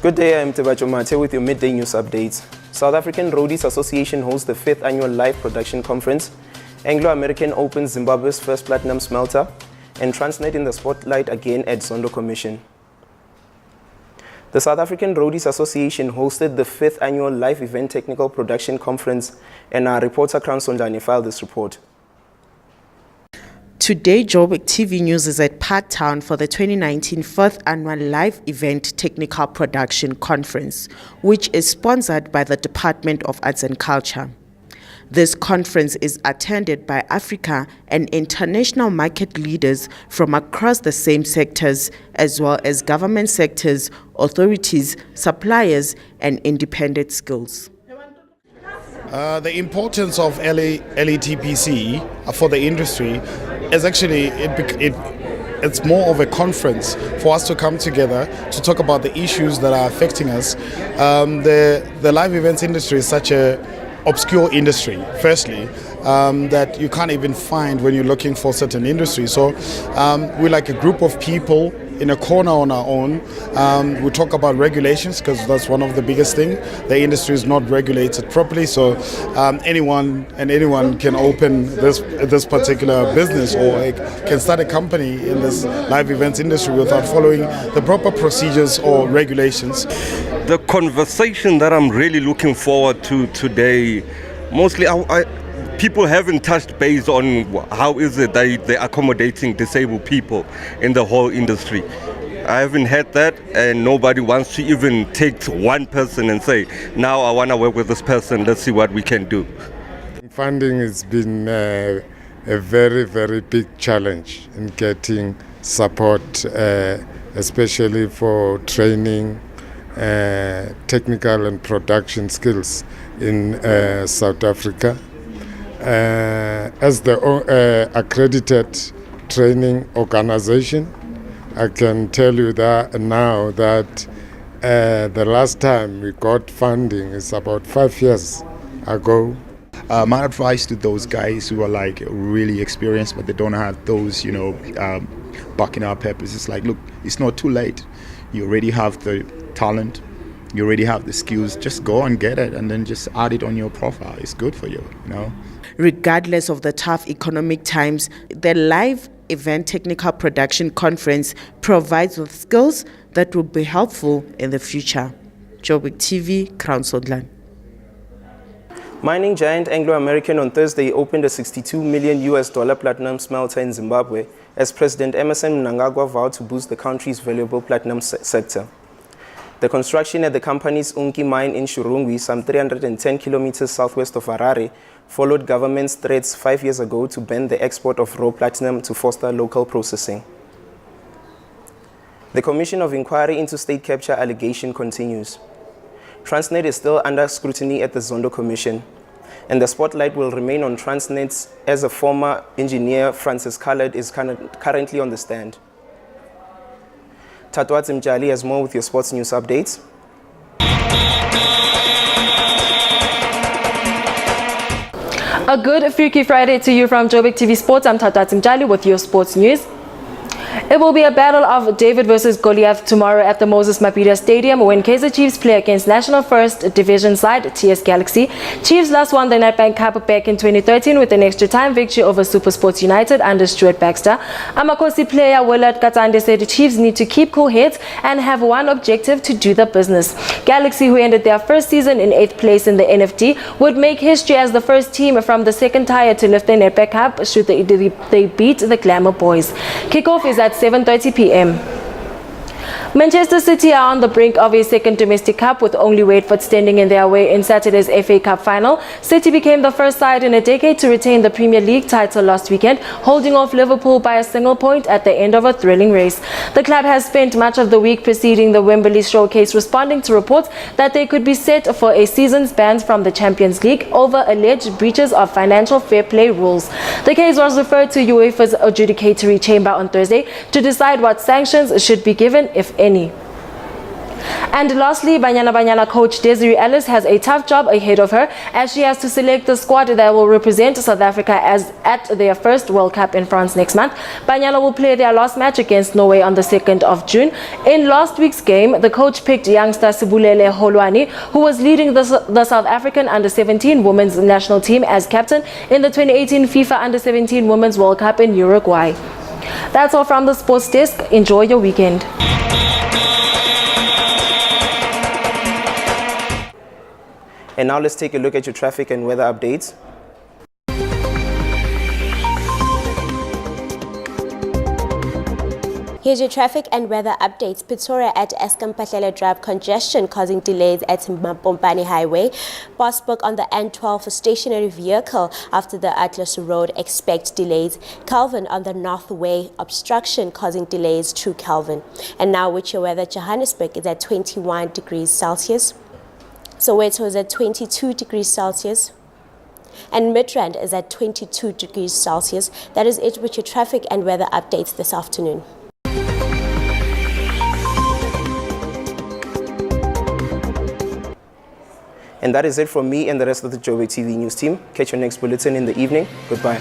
Good day, I'm Tebacho Mate with your midday news updates. South African Roadies Association hosts the 5th annual live production conference. Anglo-American opens Zimbabwe's first platinum smelter, and Transnet in the spotlight again at Zondo Commission. The South African Roadies Association hosted the 5th annual live event technical production conference, and our reporter Crown Sonjani filed this report. Today, JoburgTV News is at Parktown for the 2019 4th Annual Live Event Technical Production Conference, which is sponsored by the Department of Arts and Culture. This conference is attended by Africa and international market leaders from across the same sectors, as well as government sectors, authorities, suppliers, and independent skills. The importance of LETPC for the industry is actually, it's more of a conference for us to come together to talk about the issues that are affecting us. The live events industry is such a obscure industry, firstly, that you can't even find when you're looking for certain industries. So we're like a group of people in a corner on our own. We talk about regulations because that's one of the biggest things. The industry is not regulated properly, so anyone can open this particular business or can start a company in this live events industry without following the proper procedures or regulations. The conversation that I'm really looking forward to today, mostly people haven't touched base on how is it that they're accommodating disabled people in the whole industry. I haven't had that, and nobody wants to even take one person and say, now I want to work with this person, let's see what we can do. Funding has been a very, very big challenge in getting support, especially for training, technical and production skills in South Africa. As the accredited training organization, I can tell you that now that the last time we got funding is about 5 years ago. My advice to those guys who are like really experienced but they don't have those, backing up peppers, it's like, look, it's not too late. You already have the talent, you already have the skills, just go and get it and then just add it on your profile. It's good for you, Regardless of the tough economic times, the live event technical production conference provides with skills that will be helpful in the future. JoburgTV, Crown Sonjani. Mining giant Anglo-American on Thursday opened a $62 million platinum smelter in Zimbabwe as President Emmerson Mnangagwa vowed to boost the country's valuable platinum sector. The construction at the company's Unki mine in Shurungwi, some 310 kilometers southwest of Harare, followed government's threats 5 years ago to ban the export of raw platinum to foster local processing. The Commission of Inquiry into State Capture allegation continues. Transnet is still under scrutiny at the Zondo Commission, and the spotlight will remain on Transnet as a former engineer, Francis Khaled, is currently on the stand. Tatwat Mjali has more with your sports news updates. A good Freaky Friday to you from JoburgTV Sports. I'm Tatwat Mjali with your sports news. It will be a battle of David versus Goliath tomorrow at the Moses Mabhida Stadium when Kaizer Chiefs play against National First Division side TS Galaxy. Chiefs last won the Nedbank Cup back in 2013 with an extra time victory over SuperSports United under Stuart Baxter. Amakosi player Willard Katande said Chiefs need to keep cool heads and have one objective: to do the business. Galaxy, who ended their first season in 8th place in the NFT, would make history as the first team from the second tier to lift the Nedbank Cup should they beat the Glamour Boys. Kickoff is at 7:30 p.m. Manchester City are on the brink of a second domestic cup with only Watford standing in their way in Saturday's FA Cup final. City became the first side in a decade to retain the Premier League title last weekend, holding off Liverpool by a single point at the end of a thrilling race. The club has spent much of the week preceding the Wembley showcase responding to reports that they could be set for a season's ban from the Champions League over alleged breaches of financial fair play rules. The case was referred to UEFA's adjudicatory chamber on Thursday to decide what sanctions should be given, if any. And lastly, Banyana coach Desiree Ellis has a tough job ahead of her as she has to select the squad that will represent South Africa at their first World Cup in France next month. Banyana will play their last match against Norway on the 2nd of June. In last week's game, the coach picked youngster Sibulele Holwane, who was leading the South African Under-17 women's national team as captain in the 2018 FIFA Under-17 Women's World Cup in Uruguay. That's all from the sports desk. Enjoy your weekend. And now let's take a look at your traffic and weather updates. Here's your traffic and weather updates. Pretoria at Eskom Drive, congestion causing delays at Mapompani Highway. Bosburg on the N12 for stationary vehicle after the Atlas Road, expect delays. Calvin on the Northway, obstruction causing delays through Calvin. And now with your weather, Johannesburg is at 21 degrees Celsius. Soweto is at 22 degrees Celsius. And Midrand is at 22 degrees Celsius. That is it with your traffic and weather updates this afternoon. And that is it from me and the rest of the Joburg TV news team. Catch your next bulletin in the evening. Goodbye.